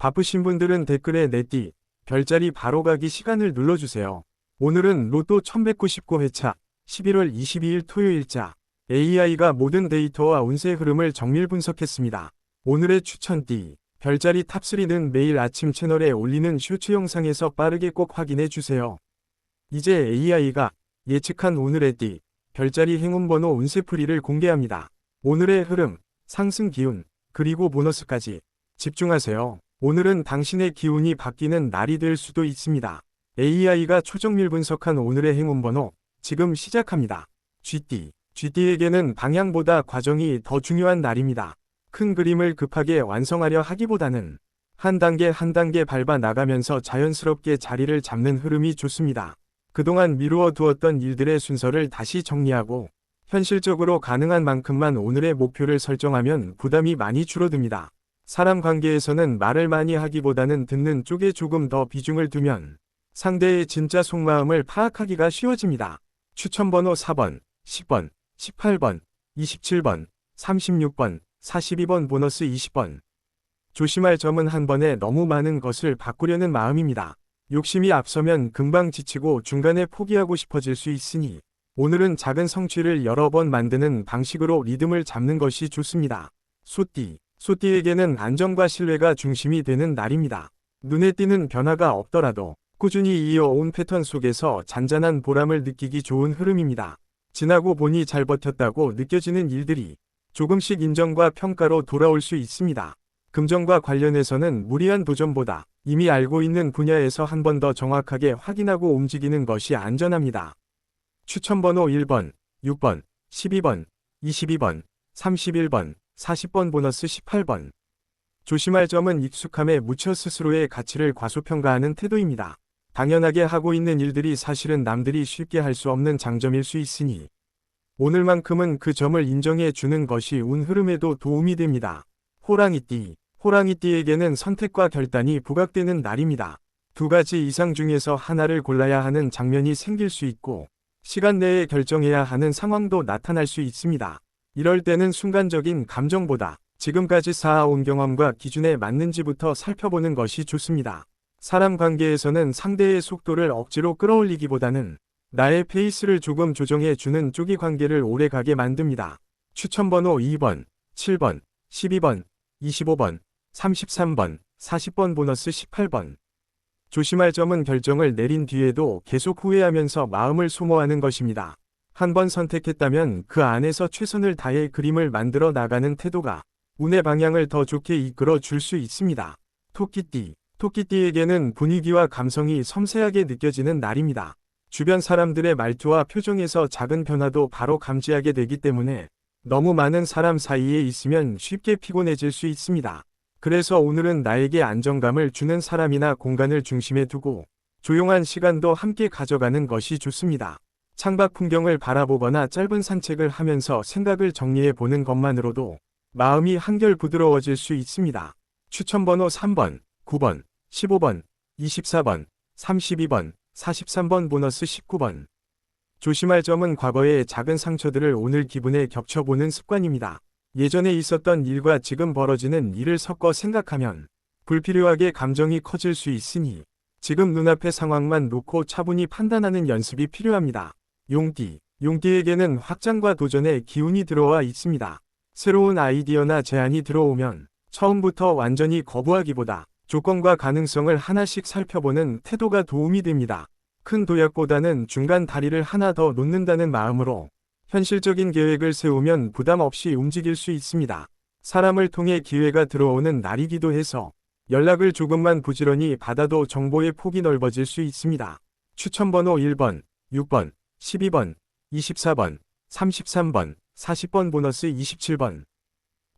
바쁘신 분들은 댓글에 내띠, 별자리 바로 가기 시간을 눌러주세요. 오늘은 로또 1199회차 11월 22일 토요일자 AI가 모든 데이터와 운세 흐름을 정밀 분석했습니다. 오늘의 추천띠, 별자리 탑3는 매일 아침 채널에 올리는 쇼츠 영상에서 빠르게 꼭 확인해 주세요. 이제 AI가 예측한 오늘의 띠, 별자리 행운번호 운세풀이를 공개합니다. 오늘의 흐름, 상승 기운, 그리고 보너스까지 집중하세요. 오늘은 당신의 기운이 바뀌는 날이 될 수도 있습니다. AI가 초정밀 분석한 오늘의 행운번호, 지금 시작합니다. 쥐띠, 쥐띠에게는 방향보다 과정이 더 중요한 날입니다. 큰 그림을 급하게 완성하려 하기보다는 한 단계 한 단계 밟아 나가면서 자연스럽게 자리를 잡는 흐름이 좋습니다. 그동안 미루어 두었던 일들의 순서를 다시 정리하고 현실적으로 가능한 만큼만 오늘의 목표를 설정하면 부담이 많이 줄어듭니다. 사람 관계에서는 말을 많이 하기보다는 듣는 쪽에 조금 더 비중을 두면 상대의 진짜 속마음을 파악하기가 쉬워집니다. 추천번호 4번, 10번, 18번, 27번, 36번, 42번 보너스 20번. 조심할 점은 한 번에 너무 많은 것을 바꾸려는 마음입니다. 욕심이 앞서면 금방 지치고 중간에 포기하고 싶어질 수 있으니 오늘은 작은 성취를 여러 번 만드는 방식으로 리듬을 잡는 것이 좋습니다. 소띠, 소띠에게는 안정과 신뢰가 중심이 되는 날입니다. 눈에 띄는 변화가 없더라도 꾸준히 이어온 패턴 속에서 잔잔한 보람을 느끼기 좋은 흐름입니다. 지나고 보니 잘 버텼다고 느껴지는 일들이 조금씩 인정과 평가로 돌아올 수 있습니다. 금전과 관련해서는 무리한 도전보다 이미 알고 있는 분야에서 한 번 더 정확하게 확인하고 움직이는 것이 안전합니다. 추천번호 1번, 6번, 12번, 22번, 31번, 40번 보너스 18번. 조심할 점은 익숙함에 묻혀 스스로의 가치를 과소평가하는 태도입니다. 당연하게 하고 있는 일들이 사실은 남들이 쉽게 할 수 없는 장점일 수 있으니 오늘만큼은 그 점을 인정해 주는 것이 운 흐름에도 도움이 됩니다. 호랑이띠, 호랑이띠에게는 선택과 결단이 부각되는 날입니다. 두 가지 이상 중에서 하나를 골라야 하는 장면이 생길 수 있고 시간 내에 결정해야 하는 상황도 나타날 수 있습니다. 이럴 때는 순간적인 감정보다 지금까지 쌓아온 경험과 기준에 맞는지부터 살펴보는 것이 좋습니다. 사람 관계에서는 상대의 속도를 억지로 끌어올리기보다는 나의 페이스를 조금 조정해 주는 쪽이 관계를 오래가게 만듭니다. 추천번호 2번, 7번, 12번, 25번, 33번, 40번 보너스 18번. 조심할 점은 결정을 내린 뒤에도 계속 후회하면서 마음을 소모하는 것입니다. 한 번 선택했다면 그 안에서 최선을 다해 그림을 만들어 나가는 태도가 운의 방향을 더 좋게 이끌어 줄 수 있습니다. 토끼띠, 토끼띠에게는 분위기와 감성이 섬세하게 느껴지는 날입니다. 주변 사람들의 말투와 표정에서 작은 변화도 바로 감지하게 되기 때문에 너무 많은 사람 사이에 있으면 쉽게 피곤해질 수 있습니다. 그래서 오늘은 나에게 안정감을 주는 사람이나 공간을 중심에 두고 조용한 시간도 함께 가져가는 것이 좋습니다. 창밖 풍경을 바라보거나 짧은 산책을 하면서 생각을 정리해 보는 것만으로도 마음이 한결 부드러워질 수 있습니다. 추천번호 3번, 9번, 15번, 24번, 32번, 43번 보너스 19번. 조심할 점은 과거의 작은 상처들을 오늘 기분에 겹쳐보는 습관입니다. 예전에 있었던 일과 지금 벌어지는 일을 섞어 생각하면 불필요하게 감정이 커질 수 있으니 지금 눈앞의 상황만 놓고 차분히 판단하는 연습이 필요합니다. 용띠, 용띠에게는 확장과 도전의 기운이 들어와 있습니다. 새로운 아이디어나 제안이 들어오면 처음부터 완전히 거부하기보다 조건과 가능성을 하나씩 살펴보는 태도가 도움이 됩니다. 큰 도약보다는 중간 다리를 하나 더 놓는다는 마음으로 현실적인 계획을 세우면 부담 없이 움직일 수 있습니다. 사람을 통해 기회가 들어오는 날이기도 해서 연락을 조금만 부지런히 받아도 정보의 폭이 넓어질 수 있습니다. 추천번호 1번, 6번, 12번, 24번, 33번, 40번 보너스 27번.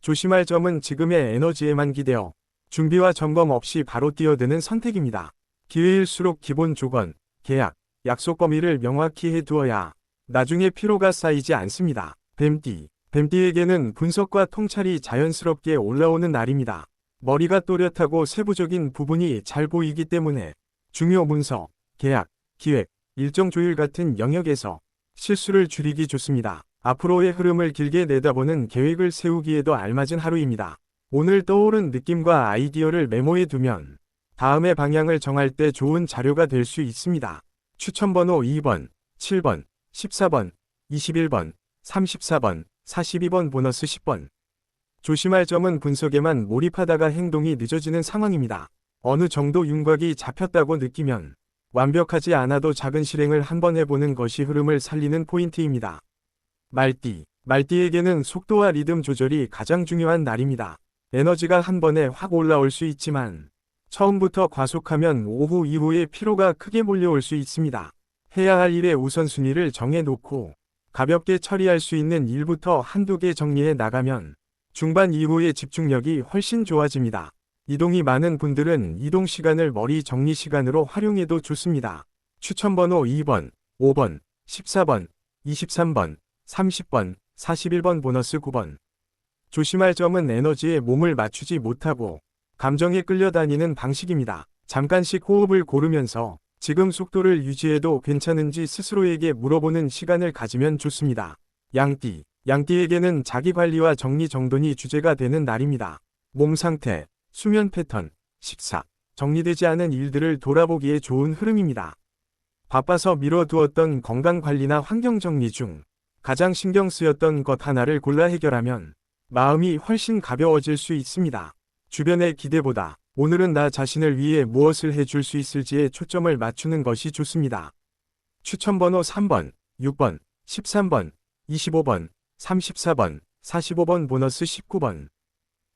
조심할 점은 지금의 에너지에만 기대어 준비와 점검 없이 바로 뛰어드는 선택입니다. 기회일수록 기본 조건, 계약, 약속 범위를 명확히 해두어야 나중에 피로가 쌓이지 않습니다. 뱀띠, 뱀띠에게는 분석과 통찰이 자연스럽게 올라오는 날입니다. 머리가 또렷하고 세부적인 부분이 잘 보이기 때문에 중요 문서, 계약, 기획, 일정 조율 같은 영역에서 실수를 줄이기 좋습니다. 앞으로의 흐름을 길게 내다보는 계획을 세우기에도 알맞은 하루입니다. 오늘 떠오른 느낌과 아이디어를 메모해 두면 다음의 방향을 정할 때 좋은 자료가 될 수 있습니다. 추천번호 2번, 7번, 14번, 21번, 34번, 42번 보너스 10번. 조심할 점은 분석에만 몰입하다가 행동이 늦어지는 상황입니다. 어느 정도 윤곽이 잡혔다고 느끼면 완벽하지 않아도 작은 실행을 한번 해보는 것이 흐름을 살리는 포인트입니다. 말띠에게는 속도와 리듬 조절이 가장 중요한 날입니다. 에너지가 한 번에 확 올라올 수 있지만 처음부터 과속하면 오후 이후에 피로가 크게 몰려올 수 있습니다. 해야 할 일의 우선순위를 정해놓고 가볍게 처리할 수 있는 일부터 한두 개 정리해 나가면 중반 이후의 집중력이 훨씬 좋아집니다. 이동이 많은 분들은 이동 시간을 머리 정리 시간으로 활용해도 좋습니다. 추천번호 2번, 5번, 14번, 23번, 30번, 41번 보너스 9번. 조심할 점은 에너지에 몸을 맞추지 못하고 감정에 끌려다니는 방식입니다. 잠깐씩 호흡을 고르면서 지금 속도를 유지해도 괜찮은지 스스로에게 물어보는 시간을 가지면 좋습니다. 양띠에게는 자기관리와 정리정돈이 주제가 되는 날입니다. 몸 상태, 수면 패턴, 식사, 정리되지 않은 일들을 돌아보기에 좋은 흐름입니다. 바빠서 미뤄두었던 건강관리나 환경정리 중 가장 신경 쓰였던 것 하나를 골라 해결하면 마음이 훨씬 가벼워질 수 있습니다. 주변의 기대보다 오늘은 나 자신을 위해 무엇을 해줄 수 있을지에 초점을 맞추는 것이 좋습니다. 추천번호 3번, 6번, 13번, 25번, 34번, 45번 보너스 19번.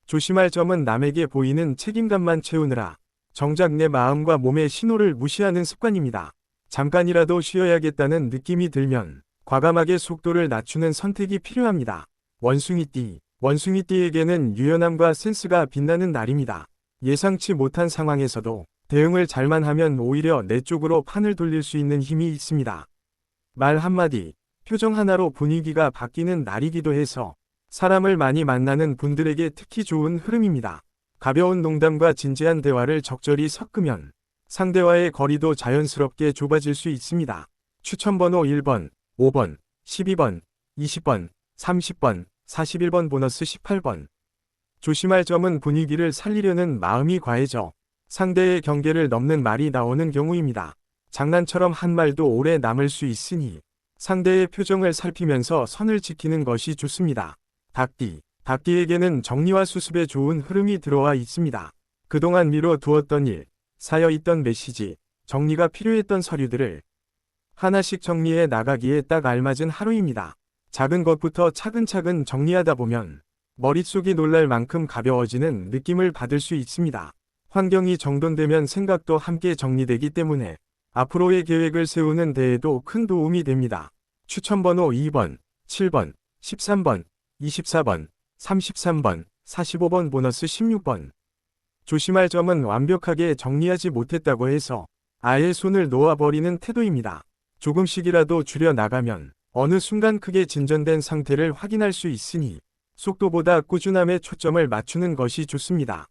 조심할 점은 남에게 보이는 책임감만 채우느라 정작 내 마음과 몸의 신호를 무시하는 습관입니다. 잠깐이라도 쉬어야겠다는 느낌이 들면 과감하게 속도를 낮추는 선택이 필요합니다. 원숭이띠에게는 유연함과 센스가 빛나는 날입니다. 예상치 못한 상황에서도 대응을 잘만 하면 오히려 내 쪽으로 판을 돌릴 수 있는 힘이 있습니다. 말 한마디, 표정 하나로 분위기가 바뀌는 날이기도 해서 사람을 많이 만나는 분들에게 특히 좋은 흐름입니다. 가벼운 농담과 진지한 대화를 적절히 섞으면 상대와의 거리도 자연스럽게 좁아질 수 있습니다. 추천번호 1번, 5번, 12번, 20번, 30번, 41번 보너스 18번. 조심할 점은 분위기를 살리려는 마음이 과해져 상대의 경계를 넘는 말이 나오는 경우입니다. 장난처럼 한 말도 오래 남을 수 있으니 상대의 표정을 살피면서 선을 지키는 것이 좋습니다. 닭띠에게는 정리와 수습에 좋은 흐름이 들어와 있습니다. 그동안 미뤄두었던 일, 쌓여있던 메시지, 정리가 필요했던 서류들을 하나씩 정리해 나가기에 딱 알맞은 하루입니다. 작은 것부터 차근차근 정리하다 보면 머릿속이 놀랄 만큼 가벼워지는 느낌을 받을 수 있습니다. 환경이 정돈되면 생각도 함께 정리되기 때문에 앞으로의 계획을 세우는 데에도 큰 도움이 됩니다. 추천번호 2번, 7번, 13번, 24번, 33번, 45번 보너스 16번. 조심할 점은 완벽하게 정리하지 못했다고 해서 아예 손을 놓아버리는 태도입니다. 조금씩이라도 줄여 나가면 어느 순간 크게 진전된 상태를 확인할 수 있으니 속도보다 꾸준함에 초점을 맞추는 것이 좋습니다.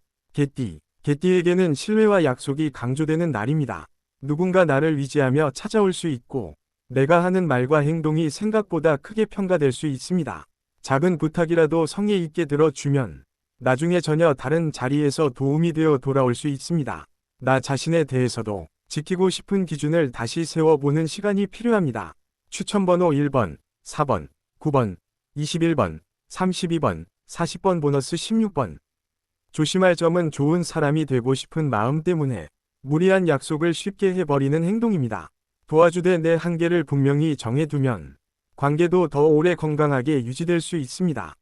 개띠에게는 신뢰와 약속이 강조되는 날입니다. 누군가 나를 위지하며 찾아올 수 있고 내가 하는 말과 행동이 생각보다 크게 평가될 수 있습니다. 작은 부탁이라도 성의 있게 들어주면 나중에 전혀 다른 자리에서 도움이 되어 돌아올 수 있습니다. 나 자신에 대해서도 지키고 싶은 기준을 다시 세워보는 시간이 필요합니다. 추천번호 1번, 4번, 9번, 21번, 32번, 40번 보너스 16번. 조심할 점은 좋은 사람이 되고 싶은 마음 때문에 무리한 약속을 쉽게 해버리는 행동입니다. 도와주되 내 한계를 분명히 정해두면 관계도 더 오래 건강하게 유지될 수 있습니다.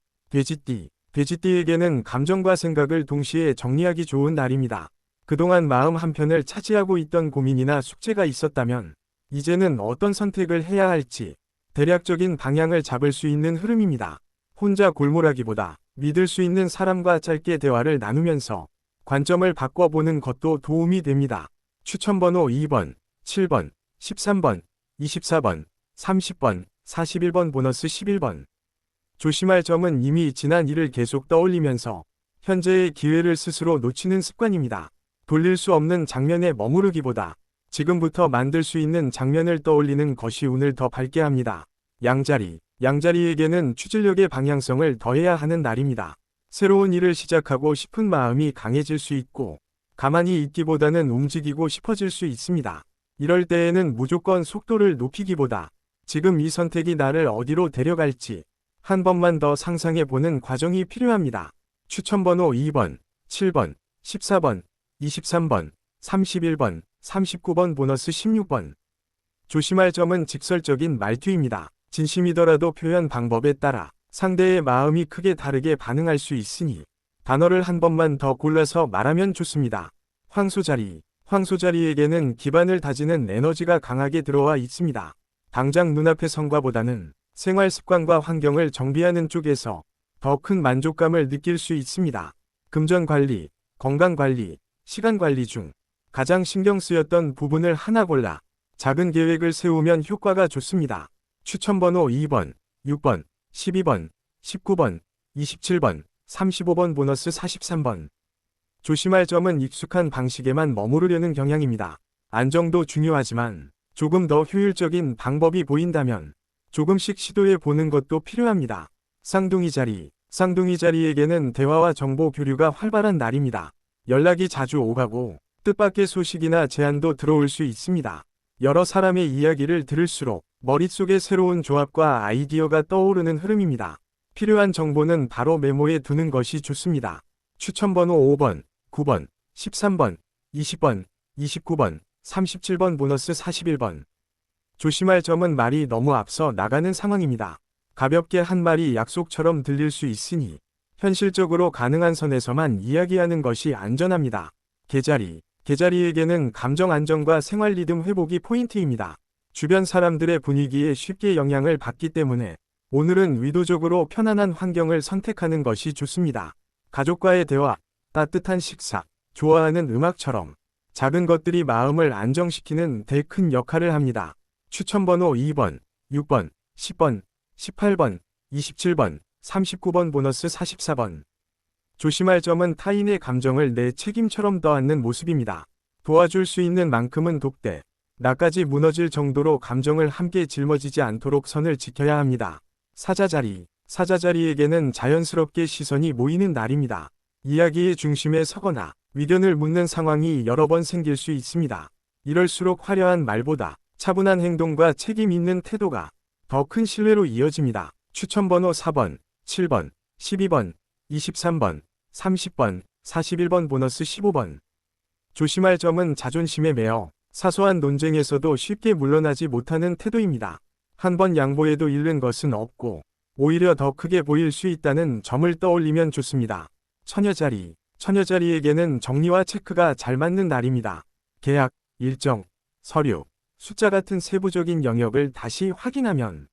돼지띠에게는 감정과 생각을 동시에 정리하기 좋은 날입니다. 그동안 마음 한편을 차지하고 있던 고민이나 숙제가 있었다면 이제는 어떤 선택을 해야 할지 대략적인 방향을 잡을 수 있는 흐름입니다. 혼자 골몰하기보다 믿을 수 있는 사람과 짧게 대화를 나누면서 관점을 바꿔보는 것도 도움이 됩니다. 추천번호 2번, 7번, 13번, 24번, 30번, 41번 보너스 11번. 조심할 점은 이미 지난 일을 계속 떠올리면서 현재의 기회를 스스로 놓치는 습관입니다. 돌릴 수 없는 장면에 머무르기보다 지금부터 만들 수 있는 장면을 떠올리는 것이 운을 더 밝게 합니다. 양자리에게는 추진력의 방향성을 더해야 하는 날입니다. 새로운 일을 시작하고 싶은 마음이 강해질 수 있고, 가만히 있기보다는 움직이고 싶어질 수 있습니다. 이럴 때에는 무조건 속도를 높이기보다 지금 이 선택이 나를 어디로 데려갈지 한 번만 더 상상해 보는 과정이 필요합니다. 추천번호 2번, 7번, 14번, 23번, 31번, 39번 보너스 16번. 조심할 점은 직설적인 말투입니다. 진심이더라도 표현 방법에 따라 상대의 마음이 크게 다르게 반응할 수 있으니 단어를 한 번만 더 골라서 말하면 좋습니다. 황소자리. 황소자리에게는 기반을 다지는 에너지가 강하게 들어와 있습니다. 당장 눈앞의 성과보다는 생활 습관과 환경을 정비하는 쪽에서 더 큰 만족감을 느낄 수 있습니다. 금전 관리, 건강 관리, 시간 관리 중 가장 신경 쓰였던 부분을 하나 골라 작은 계획을 세우면 효과가 좋습니다. 추천번호 2번, 6번, 12번, 19번, 27번, 35번 보너스 43번. 조심할 점은 익숙한 방식에만 머무르려는 경향입니다. 안정도 중요하지만 조금 더 효율적인 방법이 보인다면 조금씩 시도해 보는 것도 필요합니다. 쌍둥이 자리. 쌍둥이 자리에게는 대화와 정보 교류가 활발한 날입니다. 연락이 자주 오가고 뜻밖의 소식이나 제안도 들어올 수 있습니다. 여러 사람의 이야기를 들을수록 머릿속에 새로운 조합과 아이디어가 떠오르는 흐름입니다. 필요한 정보는 바로 메모해 두는 것이 좋습니다. 추천번호 5번, 9번, 13번, 20번, 29번, 37번 보너스 41번. 조심할 점은 말이 너무 앞서 나가는 상황입니다. 가볍게 한 말이 약속처럼 들릴 수 있으니 현실적으로 가능한 선에서만 이야기하는 것이 안전합니다. 계자리. 계자리에게는 감정 안정과 생활 리듬 회복이 포인트입니다. 주변 사람들의 분위기에 쉽게 영향을 받기 때문에 오늘은 의도적으로 편안한 환경을 선택하는 것이 좋습니다. 가족과의 대화, 따뜻한 식사, 좋아하는 음악처럼 작은 것들이 마음을 안정시키는 데 큰 역할을 합니다. 추천번호 2번, 6번, 10번, 18번, 27번, 39번 보너스 44번. 조심할 점은 타인의 감정을 내 책임처럼 떠안는 모습입니다. 도와줄 수 있는 만큼은 돕되 나까지 무너질 정도로 감정을 함께 짊어지지 않도록 선을 지켜야 합니다. 사자자리. 사자자리에게는 자연스럽게 시선이 모이는 날입니다. 이야기의 중심에 서거나 의견을 묻는 상황이 여러 번 생길 수 있습니다. 이럴수록 화려한 말보다 차분한 행동과 책임 있는 태도가 더 큰 신뢰로 이어집니다. 추천번호 4번, 7번, 12번, 23번, 30번, 41번 보너스 15번. 조심할 점은 자존심에 매어 사소한 논쟁에서도 쉽게 물러나지 못하는 태도입니다. 한 번 양보해도 잃는 것은 없고 오히려 더 크게 보일 수 있다는 점을 떠올리면 좋습니다. 처녀자리. 처녀자리에게는 정리와 체크가 잘 맞는 날입니다. 계약, 일정, 서류, 숫자 같은 세부적인 영역을 다시 확인하면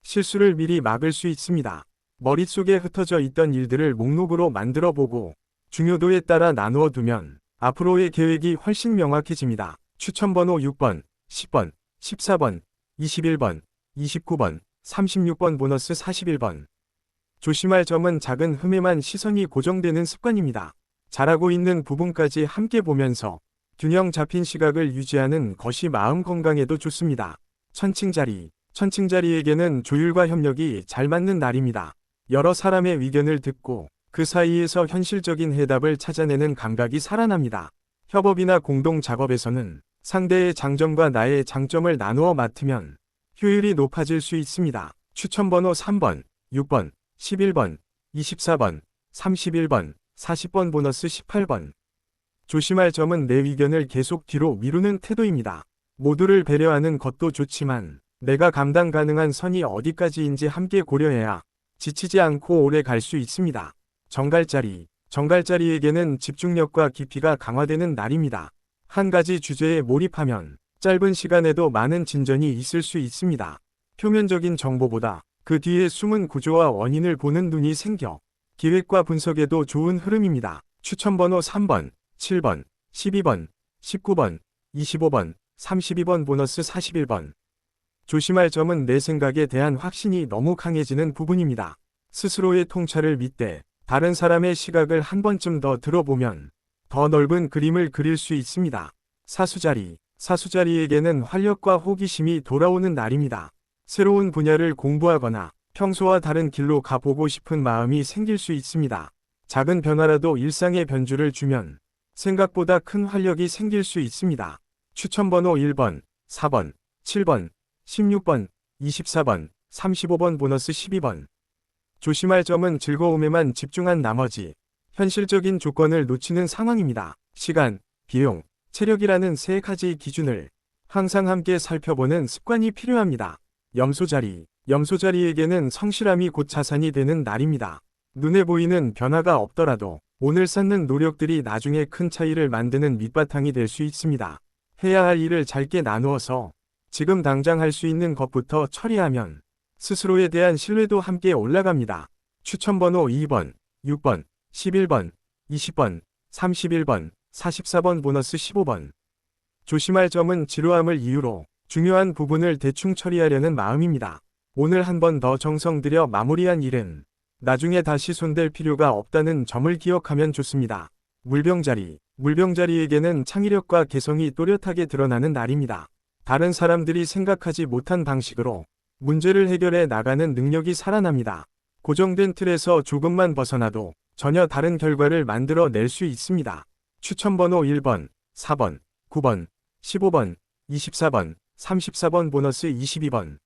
실수를 미리 막을 수 있습니다. 머릿속에 흩어져 있던 일들을 목록으로 만들어 보고 중요도에 따라 나누어 두면 앞으로의 계획이 훨씬 명확해집니다. 추천번호 6번, 10번, 14번, 21번, 29번, 36번 보너스 41번. 조심할 점은 작은 흠에만 시선이 고정되는 습관입니다. 잘하고 있는 부분까지 함께 보면서 균형 잡힌 시각을 유지하는 것이 마음 건강에도 좋습니다. 천칭자리. 천칭자리에게는 조율과 협력이 잘 맞는 날입니다. 여러 사람의 의견을 듣고 그 사이에서 현실적인 해답을 찾아내는 감각이 살아납니다. 협업이나 공동 작업에서는 상대의 장점과 나의 장점을 나누어 맡으면 효율이 높아질 수 있습니다. 추천번호 3번, 6번, 11번, 24번, 31번, 40번 보너스 18번. 조심할 점은 내 의견을 계속 뒤로 미루는 태도입니다. 모두를 배려하는 것도 좋지만 내가 감당 가능한 선이 어디까지인지 함께 고려해야 지치지 않고 오래 갈 수 있습니다. 정갈자리. 정갈자리에게는 집중력과 깊이가 강화되는 날입니다. 한 가지 주제에 몰입하면 짧은 시간에도 많은 진전이 있을 수 있습니다. 표면적인 정보보다 그 뒤에 숨은 구조와 원인을 보는 눈이 생겨 기획과 분석에도 좋은 흐름입니다. 추천번호 3번, 7번, 12번, 19번, 25번, 32번 보너스 41번. 조심할 점은 내 생각에 대한 확신이 너무 강해지는 부분입니다. 스스로의 통찰을 믿되 다른 사람의 시각을 한 번쯤 더 들어보면 더 넓은 그림을 그릴 수 있습니다. 사수자리. 사수자리에게는 활력과 호기심이 돌아오는 날입니다. 새로운 분야를 공부하거나 평소와 다른 길로 가보고 싶은 마음이 생길 수 있습니다. 작은 변화라도 일상의 변주를 주면 생각보다 큰 활력이 생길 수 있습니다. 추천번호 1번, 4번, 7번, 16번, 24번, 35번 보너스 12번. 조심할 점은 즐거움에만 집중한 나머지 현실적인 조건을 놓치는 상황입니다. 시간, 비용, 체력이라는 세 가지 기준을 항상 함께 살펴보는 습관이 필요합니다. 염소자리. 염소자리에게는 성실함이 곧 자산이 되는 날입니다. 눈에 보이는 변화가 없더라도 오늘 쌓는 노력들이 나중에 큰 차이를 만드는 밑바탕이 될 수 있습니다. 해야 할 일을 짧게 나누어서 지금 당장 할 수 있는 것부터 처리하면 스스로에 대한 신뢰도 함께 올라갑니다. 추천번호 2번, 6번, 11번, 20번, 31번, 44번 보너스 15번. 조심할 점은 지루함을 이유로 중요한 부분을 대충 처리하려는 마음입니다. 오늘 한 번 더 정성 들여 마무리한 일은 나중에 다시 손댈 필요가 없다는 점을 기억하면 좋습니다. 물병자리. 물병자리에게는 창의력과 개성이 또렷하게 드러나는 날입니다. 다른 사람들이 생각하지 못한 방식으로 문제를 해결해 나가는 능력이 살아납니다. 고정된 틀에서 조금만 벗어나도 전혀 다른 결과를 만들어 낼 수 있습니다. 추천번호 1번, 4번, 9번, 15번, 24번, 34번 보너스 22번.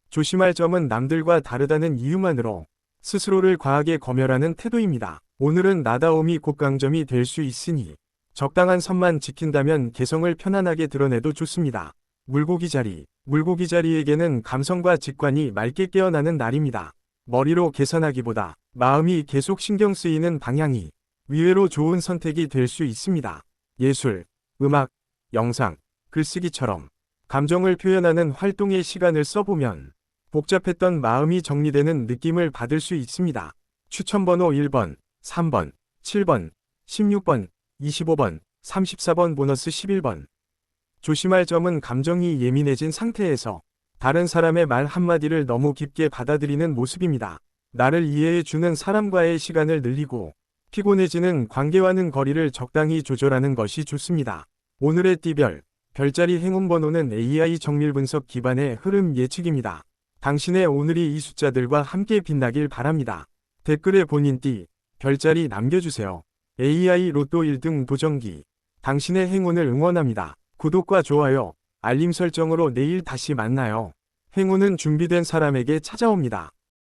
조심할 점은 남들과 다르다는 이유만으로 스스로를 과하게 검열하는 태도입니다. 오늘은 나다움이 곧 강점이 될 수 있으니 적당한 선만 지킨다면 개성을 편안하게 드러내도 좋습니다. 물고기 자리. 물고기 자리에게는 감성과 직관이 맑게 깨어나는 날입니다. 머리로 계산하기보다 마음이 계속 신경 쓰이는 방향이 의외로 좋은 선택이 될 수 있습니다. 예술, 음악, 영상, 글쓰기처럼 감정을 표현하는 활동에 시간을 써보면 복잡했던 마음이 정리되는 느낌을 받을 수 있습니다. 추천번호 1번, 3번, 7번, 16번, 25번, 34번 보너스 11번. 조심할 점은 감정이 예민해진 상태에서 다른 사람의 말 한마디를 너무 깊게 받아들이는 모습입니다. 나를 이해해주는 사람과의 시간을 늘리고 피곤해지는 관계와는 거리를 적당히 조절하는 것이 좋습니다. 오늘의 띠별, 별자리 행운번호는 AI 정밀 분석 기반의 흐름 예측입니다. 당신의 오늘이 이 숫자들과 함께 빛나길 바랍니다. 댓글에 본인 띠, 별자리 남겨주세요. AI 로또 1등 도전기. 당신의 행운을 응원합니다. 구독과 좋아요, 알림 설정으로 내일 다시 만나요. 행운은 준비된 사람에게 찾아옵니다.